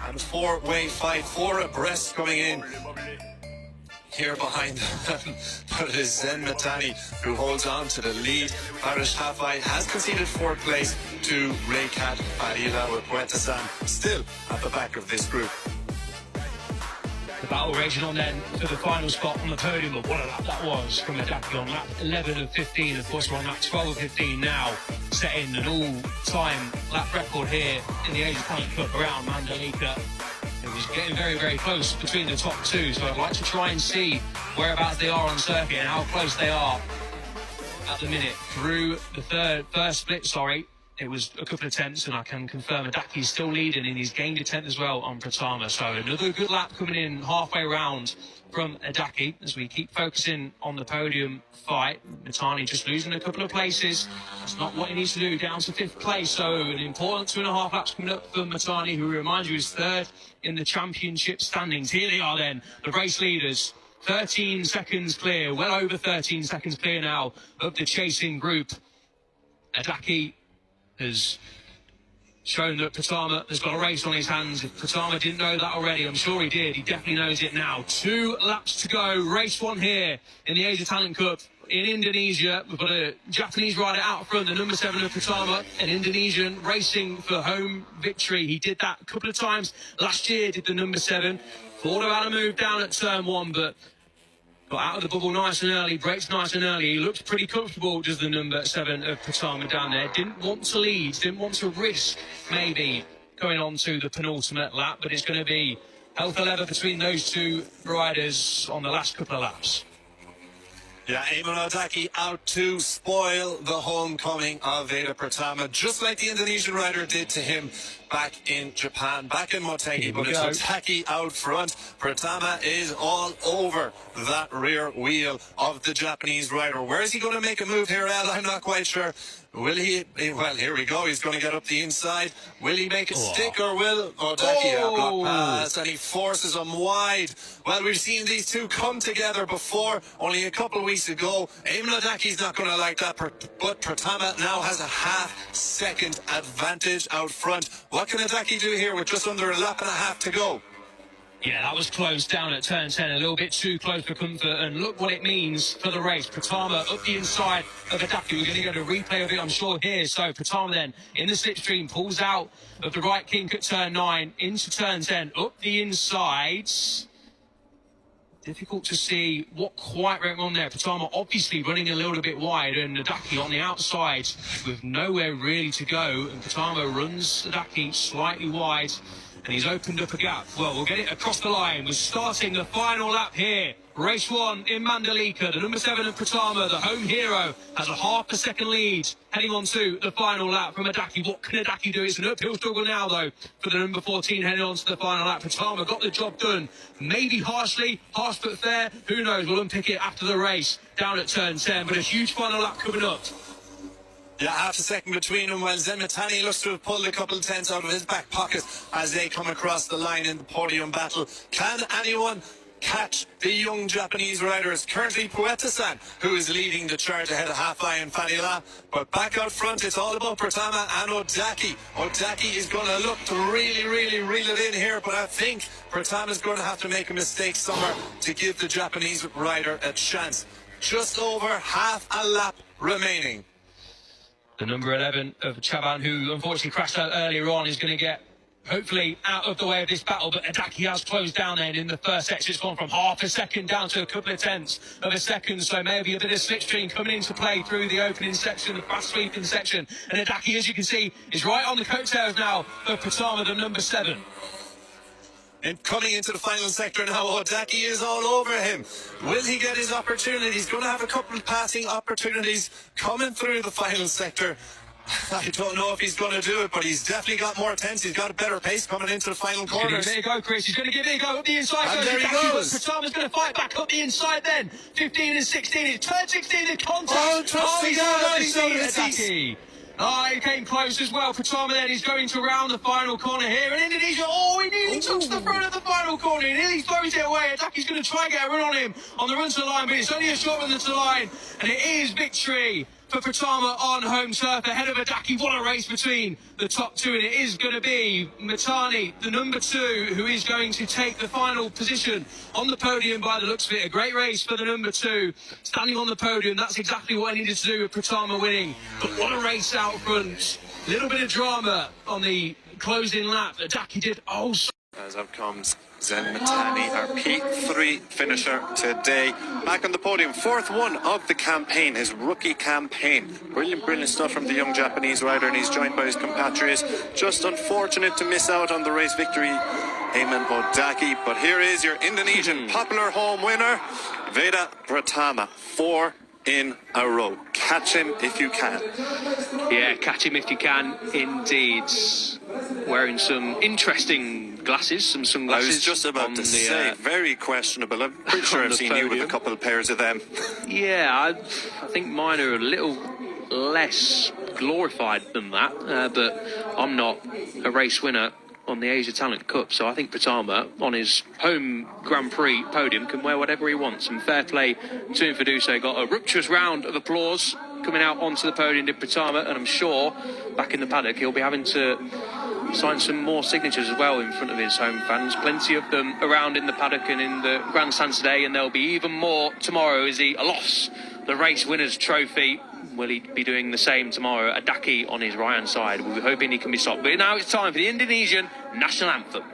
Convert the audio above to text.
And four-way fight, four abreast coming in. Here behind them, but it is Zen Matani who holds on to the lead. Parish Hafai has conceded fourth place to Raycat Padilla with Puerta-San still at the back of this group. The battle raging on then for the final spot on the podium, but what a lap that was from Adaki on lap 11 of 15. Of course, we're on lap 12 of 15 now, setting an all-time lap record here in the Asia Talent Cup around Mandalika. It was getting very, very close between the top two, so I'd like to try and see whereabouts they are on circuit and how close they are at the minute. Through the first split, it was a couple of tenths, and I can confirm Adaki's still leading, and he's gained a tenth as well on Pratama. So another good lap coming in halfway round from Adaki as we keep focusing on the podium fight. Matani just losing a couple of places. That's not what he needs to do, down to fifth place. So an important 2.5 laps coming up for Matani, who, remind you, is third in the championship standings. Here they are then, the race leaders. 13 seconds clear, well over 13 seconds clear now of the chasing group. Adaki has shown that Pratama has got a race on his hands. If Pratama didn't know that already, I'm sure he did. He definitely knows it now. 2 laps to go. Race 1 here in the Asia Talent Cup in Indonesia. We've got a Japanese rider out front, the number 7 of Pratama, an Indonesian racing for home victory. He did that a couple of times last year, did the number 7. Thought about a move down at turn 1, but got out of the bubble nice and early, brakes nice and early. He looked pretty comfortable, just the number 7 of Pratama down there. Didn't want to lead, didn't want to risk maybe going on to the penultimate lap, but it's going to be hell for leather between those two riders on the last couple of laps. Yeah, Eamon Adaki out to spoil the homecoming of Veda Pratama, just like the Indonesian rider did to him back in Japan, back in Motegi. But it's Adaki out front. Pratama is all over that rear wheel of the Japanese rider. Where is he going to make a move here, Al? I'm not quite sure. Will he? Well, here we go. He's going to get up the inside. Will he make it stick, or will Odaki block pass? And he forces him wide. Well, we've seen these two come together before, only a couple of weeks ago. Eamon Odaki's not going to like that, but Pratama now has a half-second advantage out front. What can Adaki do here with just under a lap and a half to go? Yeah, that was close down at turn 10, a little bit too close for comfort, and look what it means for the race. Pratama up the inside of Adaki. We're going to go to replay of it, I'm sure, here. So Pratama then, in the slipstream, pulls out of the right kink at turn 9, into turn 10, up the insides. Difficult to see what quite went on there. Pratama obviously running a little bit wide, and Adaki on the outside with nowhere really to go, and Pratama runs Adaki slightly wide, and he's opened up a gap. Well, we'll get it across the line. We're starting the final lap here. Race 1 in Mandalika. The number 7 of Pratama, the home hero, has a half a second lead heading on to the final lap from Adaki. What can Adaki do? It's an uphill struggle now, though, for the number 14 heading on to the final lap. Pratama got the job done. Maybe harsh but fair. Who knows? We'll unpick it after the race down at turn 10. But a huge final lap coming up. Yeah, half a second between them, while Zen Matani looks to have pulled a couple of tenths out of his back pocket as they come across the line in the podium battle. Can anyone catch the young Japanese riders? Currently Puerta-San, who is leading the charge ahead of Hafai and Fadila. But back out front, it's all about Pratama and Odaki. Odaki is going to look to really reel it in here, but I think Pratama's going to have to make a mistake somewhere to give the Japanese rider a chance. Just over half a lap remaining. The number 11 of Chaban, who unfortunately crashed out earlier on, is going to get, hopefully, out of the way of this battle. But Adaki has closed down then in the first section. It's gone from half a second down to a couple of tenths of a second. So maybe a bit of slipstream coming into play through the opening section, the fast sweeping section. And Adaki, as you can see, is right on the coattails now of Pratama, the number 7. And coming into the final sector now, Odaki is all over him. Will he get his opportunity? He's going to have a couple of passing opportunities coming through the final sector. I don't know if he's going to do it, but he's definitely got more tense. He's got a better pace coming into the final corners. There you go, Chris. He's going to give it a go up the inside. And there he goes. Pratama's going to fight back up the inside then. 15 and 16. It's turn 16 in contact. He's Adaki. He came close as well. Pratama then is going to round the final corner here. And Indonesia, he nearly touched the front of the final corner. He nearly throws it away. Adaki's going to try and get a run on him on the run to the line, but it's only a short run to the line. And it is victory for Pratama on home turf ahead of Adaki. What a race between the top two, and it is going to be Matani, the number 2, who is going to take the final position on the podium by the looks of it. A great race for the number 2, standing on the podium. That's exactly what I needed to do with Pratama winning. But what a race out front. A little bit of drama on the closing lap. Adaki did As up comes Zen Matani, our P3 finisher today. Back on the podium, 4th one of the campaign, his rookie campaign. Brilliant stuff from the young Japanese rider, and he's joined by his compatriots. Just unfortunate to miss out on the race victory, Ayman Odaki. But here is your Indonesian popular home winner, Veda Pratama. 4 in a row. Catch him if you can. Yeah, catch him if you can, indeed. Wearing some interesting glasses, some sunglasses. I was just about to say, very questionable. I'm pretty sure I've seen you with a couple of pairs of them. Yeah, I think mine are a little less glorified than that, but I'm not a race winner on the Asia Talent Cup, so I think Pratama on his home Grand Prix podium can wear whatever he wants, and fair play to him for doing so. Got a rapturous round of applause coming out onto the podium to Pratama, and I'm sure back in the paddock he'll be having to sign some more signatures as well in front of his home fans. Plenty of them around in the paddock and in the grandstand today, and there'll be even more tomorrow as he aloss the race winners trophy. Will he be doing the same tomorrow? Adaki on his right-hand side. We're hoping he can be stopped. But now it's time for the Indonesian national anthem.